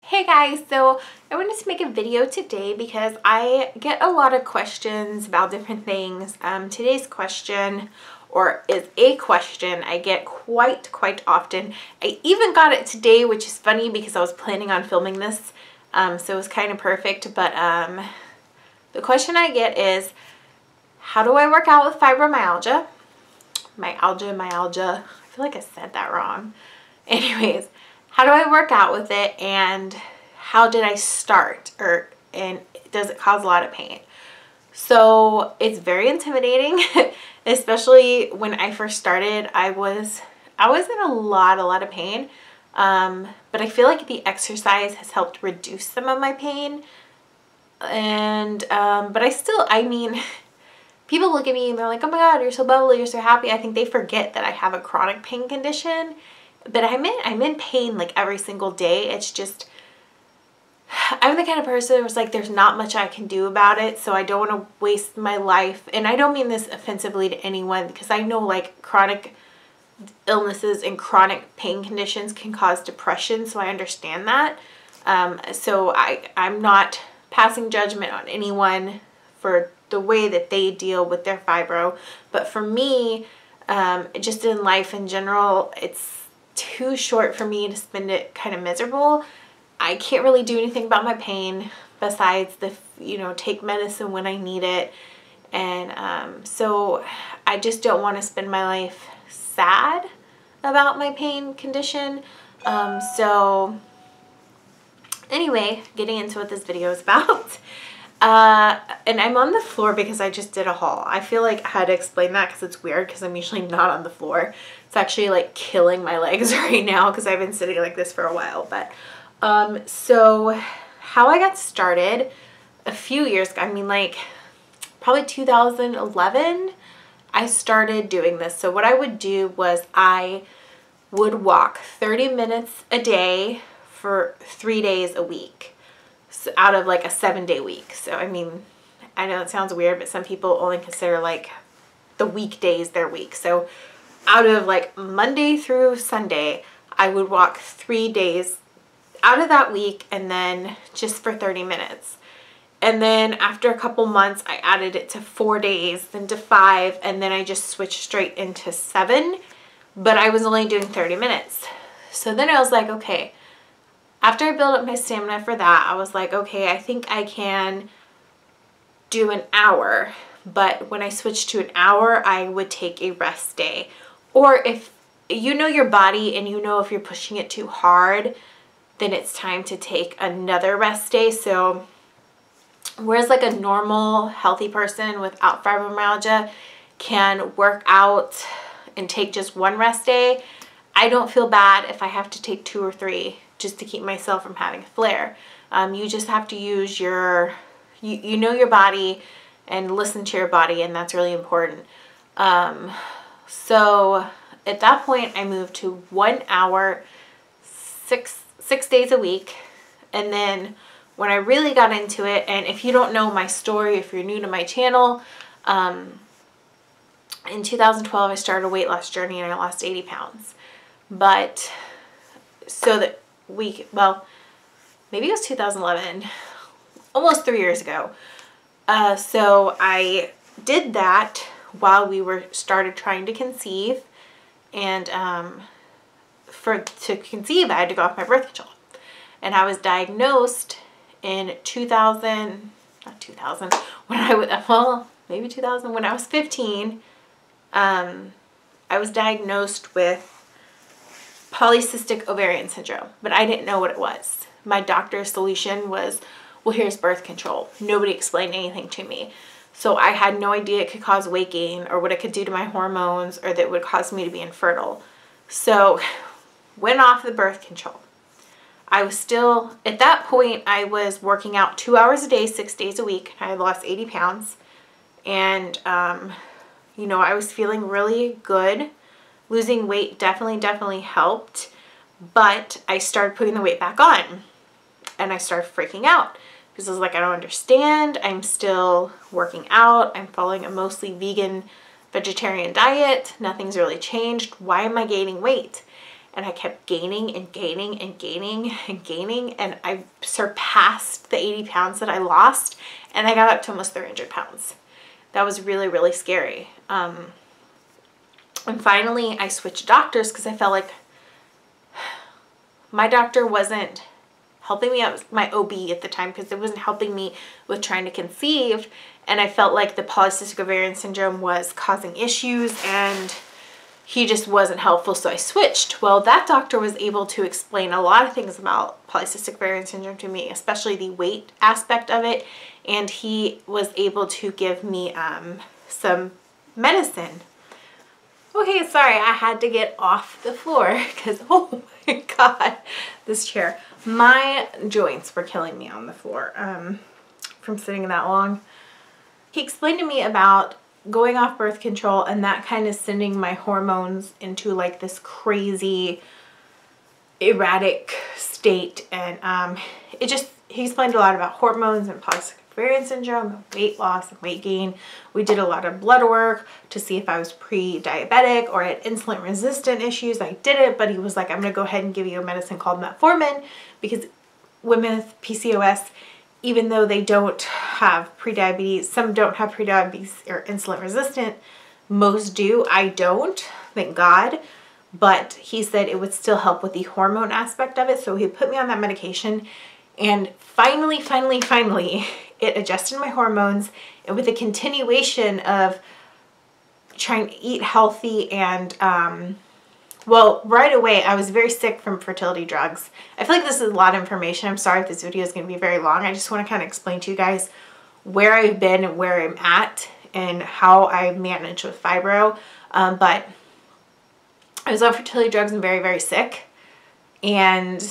Hey guys, so I wanted to make a video today because I get a lot of questions about different things. Today's question, or is a question I get quite often. I even got it today, which is funny because I was planning on filming this, so it was kind of perfect. But the question I get is, how do I work out with fibromyalgia? Myalgia. I feel like I said that wrong. Anyways, how do I work out with it, and how did I start, and does it cause a lot of pain? So it's very intimidating, especially when I first started. I was in a lot of pain, but I feel like the exercise has helped reduce some of my pain. And but I mean, people look at me and they're like, oh my god, you're so bubbly, you're so happy. I think they forget that I have a chronic pain condition. But I'm in pain like every single day. It's just, I'm the kind of person who's like, there's not much I can do about it, so I don't want to waste my life. And I don't mean this offensively to anyone, because I know like chronic illnesses and chronic pain conditions can cause depression, so I understand that. So I'm not passing judgment on anyone for the way that they deal with their fibro. But for me, just in life in general, it's too short for me to spend it kind of miserable. I can't really do anything about my pain besides take medicine when I need it. And so I just don't want to spend my life sad about my pain condition. So anyway, getting into what this video is about. And I'm on the floor because I just did a haul. I feel like I had to explain that because it's weird, because I'm usually not on the floor. It's actually like killing my legs right now because I've been sitting like this for a while. But so how I got started a few years ago, I mean like probably 2011, I started doing this. So what I would do was I would walk 30 minutes a day for 3 days a week. Out of like a 7-day week. So I mean, I know it sounds weird, but some people only consider like the weekdays their week. So out of like Monday through Sunday, I would walk 3 days out of that week, and then just for 30 minutes. And then after a couple months, I added it to 4 days, then to 5, and then I just switched straight into 7, but I was only doing 30 minutes. So then I was like, okay, after I built up my stamina for that, I was like, okay, I think I can do an hour. But when I switched to an hour, I would take a rest day. Or if you know your body and you know if you're pushing it too hard, then it's time to take another rest day. So whereas like a normal healthy person without fibromyalgia can work out and take just one rest day, I don't feel bad if I have to take 2 or 3 just to keep myself from having a flare. You just have to use you know your body and listen to your body, and that's really important. So at that point, I moved to 1 hour, 6 days a week. And then when I really got into it, and if you don't know my story, if you're new to my channel, in 2012, I started a weight loss journey and I lost 80 pounds. But so that well, maybe it was 2011, almost 3 years ago. So I did that while we started trying to conceive, and to conceive, I had to go off my birth control, and I was diagnosed in 2000, not 2000, maybe 2000, when I was 15. I was diagnosed with polycystic ovarian syndrome, but I didn't know what it was. My doctor's solution was, well, here's birth control. Nobody explained anything to me. So I had no idea it could cause weight gain, or what it could do to my hormones, or that it would cause me to be infertile. So went off the birth control. I was still, at that point, I was working out 2 hours a day, 6 days a week. I had lost 80 pounds. And, I was feeling really good. Losing weight definitely helped, but I started putting the weight back on, and I started freaking out because I was like, I don't understand. I'm still working out. I'm following a mostly vegan, vegetarian diet. Nothing's really changed. Why am I gaining weight? and I kept gaining and gaining and gaining and gaining, and I surpassed the 80 pounds that I lost, and I got up to almost 300 pounds. That was really, really scary. And finally I switched doctors because I felt like my doctor wasn't helping me out, my OB at the time, because it wasn't helping me with trying to conceive, and I felt like the polycystic ovarian syndrome was causing issues, and he just wasn't helpful, so I switched. Well, that doctor was able to explain a lot of things about polycystic ovarian syndrome to me, especially the weight aspect of it, and he was able to give me some medicine. Okay, sorry, I had to get off the floor because, oh my God, this chair. My joints were killing me on the floor from sitting that long. He explained to me about going off birth control and that kind of sending my hormones into like this crazy erratic state, and he explained a lot about hormones and polycystic ovarian syndrome and weight loss and weight gain. We did a lot of blood work to see if I was pre-diabetic or had insulin resistant issues. I didn't, but he was like, I'm gonna go ahead and give you a medicine called metformin, because women with PCOS, even though they don't have prediabetes, some don't have prediabetes or insulin resistant, most do. I don't, thank God. But he said it would still help with the hormone aspect of it. So he put me on that medication, and finally, it adjusted my hormones. And with the continuation of trying to eat healthy and, well, right away, I was very sick from fertility drugs. I feel like this is a lot of information. I'm sorry if this video is going to be very long. I just want to kind of explain to you guys where I've been and where I'm at and how I manage with fibro. But I was on fertility drugs and very, very sick. And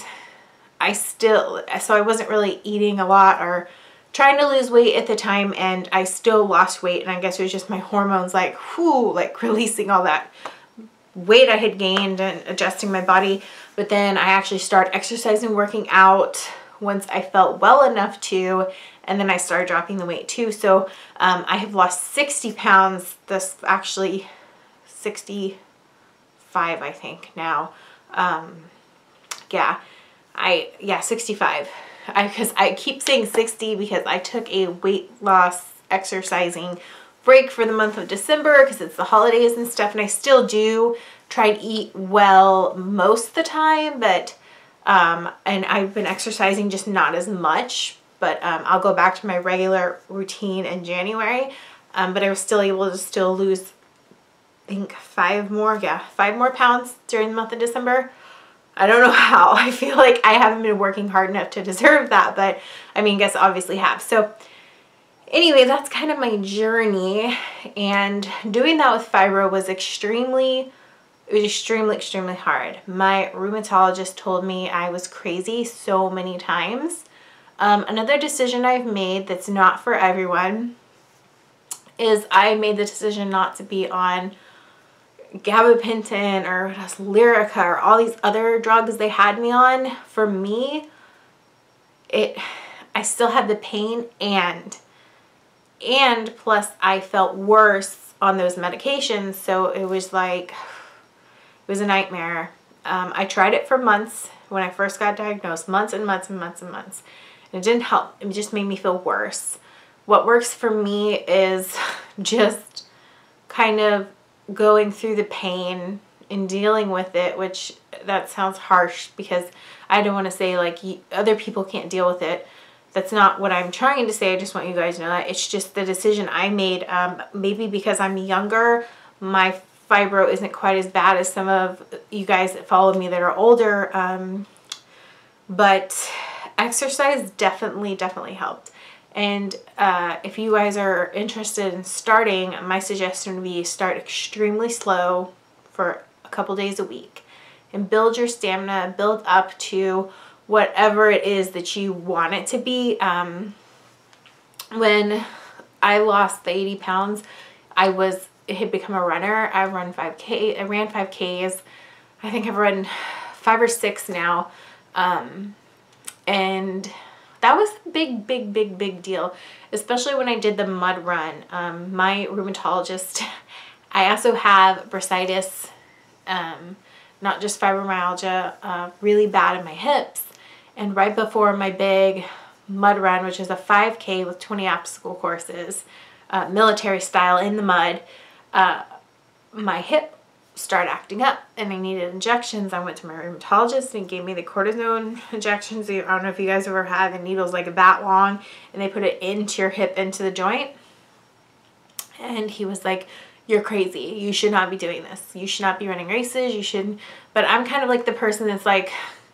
so I wasn't really eating a lot or trying to lose weight at the time, and I still lost weight. And I guess it was just my hormones like, whoo, like releasing all that weight I had gained and adjusting my body. But then I actually started exercising, working out once I felt well enough to, and then I started dropping the weight too. So I have lost 60 pounds, this actually 65 I think now. Yeah, 65. Because I keep saying 60 because I took a weight loss exercising break for the month of December because it's the holidays and stuff, and I still do try to eat well most of the time, but and I've been exercising, just not as much, but I'll go back to my regular routine in January. But I was still able to lose, I think 5 more pounds during the month of December. I don't know how. I feel like I haven't been working hard enough to deserve that, but I mean, I guess obviously have. So anyway, that's kind of my journey, and doing that with fibro was extremely hard. My rheumatologist told me I was crazy so many times. Another decision I've made that's not for everyone is I made the decision not to be on gabapentin or Lyrica or all these other drugs they had me on. For me, I still had the pain, and plus I felt worse on those medications, so it was like, it was a nightmare. I tried it for months when I first got diagnosed, months and months and months and months, and it didn't help. It just made me feel worse. What works for me is just kind of going through the pain and dealing with it, which that sounds harsh because I don't want to say like other people can't deal with it. That's not what I'm trying to say. I just want you guys to know that it's just the decision I made. Maybe because I'm younger, my fibro isn't quite as bad as some of you guys that follow me that are older. But exercise definitely helped. And if you guys are interested in starting, my suggestion would be start extremely slow for a couple days a week and build your stamina, build up to whatever it is that you want it to be. When I lost the 80 pounds, it had become a runner. I ran 5Ks. I think I've run 5 or 6 now. And that was a big deal, especially when I did the mud run. My rheumatologist, I also have bursitis, not just fibromyalgia, really bad in my hips. And right before my big mud run, which is a 5K with 20 obstacle courses, military style in the mud, my hip started acting up and I needed injections. I went to my rheumatologist and he gave me the cortisone injections. I don't know if you guys ever had the needles like that long, and they put it into your hip, into the joint. And he was like, you're crazy. You should not be doing this. You should not be running races. You shouldn't. But I'm kind of like the person that's like,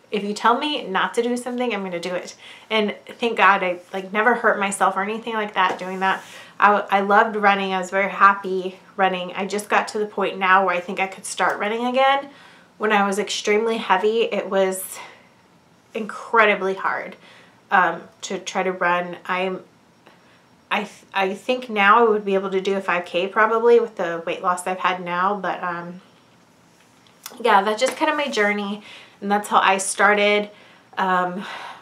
if you tell me not to do something, I'm going to do it. And thank God I like never hurt myself or anything like that doing that. I loved running. I was very happy running. I just got to the point now where I think I could start running again. When I was extremely heavy, it was incredibly hard to try to run. I think now I would be able to do a 5K probably with the weight loss I've had now. But yeah, that's just kind of my journey. And that's how I started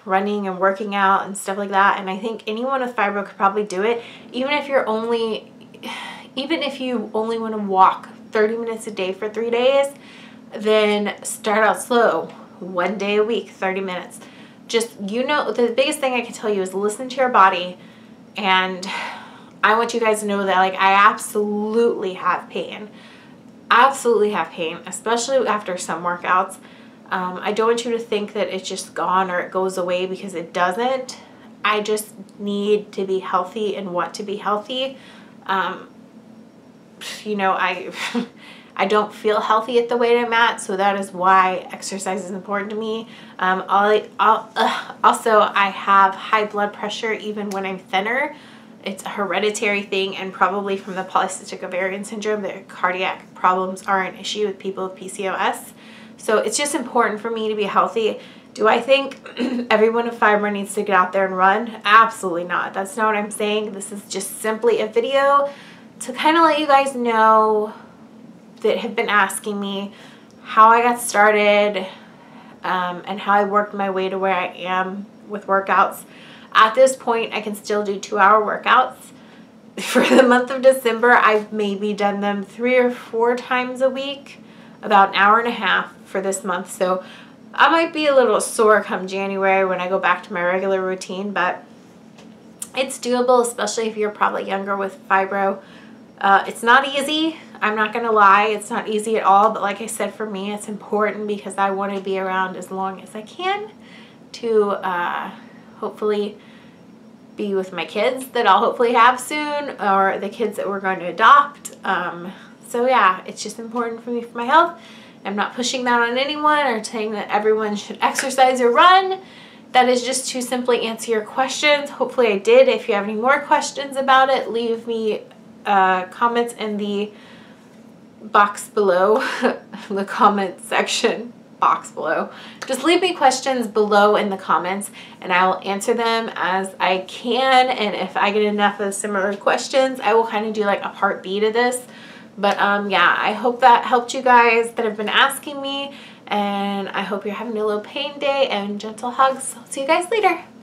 running and working out and stuff like that. And I think anyone with fibro could probably do it. Even if you only want to walk 30 minutes a day for 3 days, then start out slow. 1 day a week, 30 minutes. Just, the biggest thing I can tell you is listen to your body. And I want you guys to know that like I absolutely have pain. Absolutely have pain, especially after some workouts. I don't want you to think that it's just gone or it goes away, because it doesn't. I just need to be healthy and want to be healthy. I don't feel healthy at the weight I'm at, so that is why exercise is important to me. Also, I have high blood pressure even when I'm thinner. It's a hereditary thing, and probably from the polycystic ovarian syndrome, the cardiac problems are an issue with people with PCOS. So it's just important for me to be healthy. Do I think everyone with fibro needs to get out there and run? Absolutely not. That's not what I'm saying. This is just simply a video to kind of let you guys know that have been asking me how I got started and how I worked my way to where I am with workouts. At this point, I can still do 2-hour workouts. For the month of December, I've maybe done them 3 or 4 times a week, about an hour and a half for this month. So I might be a little sore come January when I go back to my regular routine, but it's doable, especially if you're probably younger with fibro. It's not easy. I'm not going to lie. It's not easy at all. But like I said, for me, it's important because I want to be around as long as I can to hopefully be with my kids that I'll hopefully have soon, or the kids that we're going to adopt. So yeah, it's just important for me for my health. I'm not pushing that on anyone or saying that everyone should exercise or run. That is just to simply answer your questions. Hopefully I did. If you have any more questions about it, leave me comments in the box below, the comment section box below. Just leave me questions below in the comments and I will answer them as I can. And if I get enough of similar questions, I will kind of do like a part B to this. But yeah, I hope that helped you guys that have been asking me, and I hope you're having a low pain day and gentle hugs. I'll see you guys later.